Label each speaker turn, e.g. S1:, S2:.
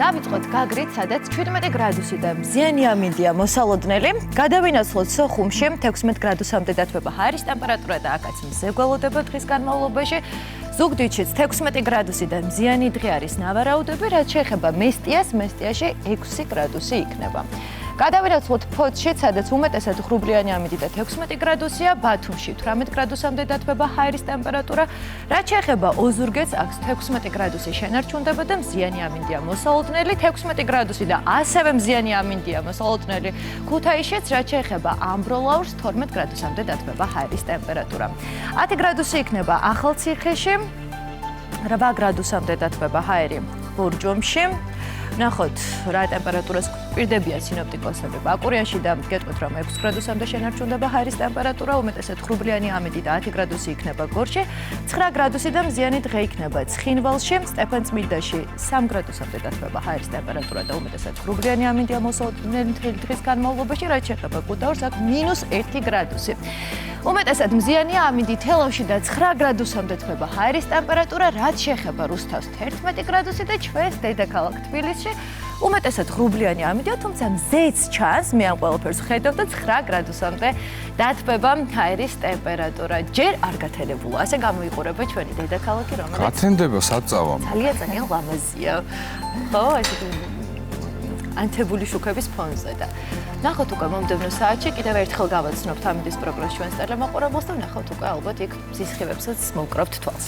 S1: დავიწყოთ გაგრით, სადაც 17 გრადუსი და მზიანი ამინდია მოსალოდნელი. გადავინაცვლოთ სოხუმში 16 გრადუსამდე დათბება ჰაერის ტემპერატურა და აქაც მზე გველოდება დღის განმავლობაში. ზუგდიდშიც 16 გრადუსი და მზიანი დღე არის ნავარაუდები, რაც შეეხება მესტიას, მესტიაში 6 გრადუსი იქნება. გადავინაცვლოთ ფოთშიც, სადაც უმეტესად ღრუბლიანი ამინდი და 16 გრადუსია, ბათუმში 18 გრადუსამდე დათბება ჰაერის ტემპერატურა, რაც შეეხება ოზურგეთს, აქ 16 გრადუსი შენარჩუნდება და მზიანი ამინდია მოსალოდნელი, 16 გრადუსი და ასევე მზიანი ამინდია მოსალოდნელი ქუთაისშიც, რაც შეეხება ამბროლაურს, 12 გრადუსამდე დათბება ჰაერის ტემპერატურა. 10 გრადუსი იქნება ახალციხეში, 8 გრადუსამდე დათბება ჰაერი ბურჯომში. ნახოთ, რა ტემპერატურას პირდებიან სინოპტიკოსები. ბაკურიანში და გეტყვით, რომ 6 გრადუსამდე შენარჩუნდება ჰაერის ტემპერატურა, უმეტესად ღრუბლიანი ამინდი და 10 გრადუსი იქნება გორში, 9 გრადუსი და მზიანი დღე იქნება ცხინვალში, სტეფანწმინდაში 3 გრადუსამდე დათბება ჰაერის ტემპერატურა და უმეტესად ღრუბლიანი ამინდია მოსალოდნელი მთელი დღის განმავლობაში, რაც შეეხება ქუთაისს, აქ -1 გრადუსი. უმეტესად მზიანია ამინდი თელავში და 9 გრადუსამდე დათბება ჰაერის ტემპერატურა, რაც შეეხება რუსთავს 11 გრადუსი და ჩვენს დედაქალაქ თბილისში უმეტესად ღრუბლიანი ამინდია, თუმცა მზეც ჩანს, მე ამ ყველაფერს ხედავ და 9 გრადუსამდე დათბება ჰაერის ტემპერატურა. ჯერ არ გათენებულა, ასე გამოიყურება ჩვენი დედაქალაქი, რომელიც
S2: გათენდება საწავა.
S1: ძალიან ლამაზია. ხო, ესე ანთებული შუქების ფონზე და ნახოთ უკვე მომდევნო საათში კიდევ ერთხელ გავაცნობთ ამინდის პროგნოზს ჩვენს ტელემოყურებელს და ნახოთ უკვე ალბათ იქ მზის სხივებსაც მოვკრავთ თვალს.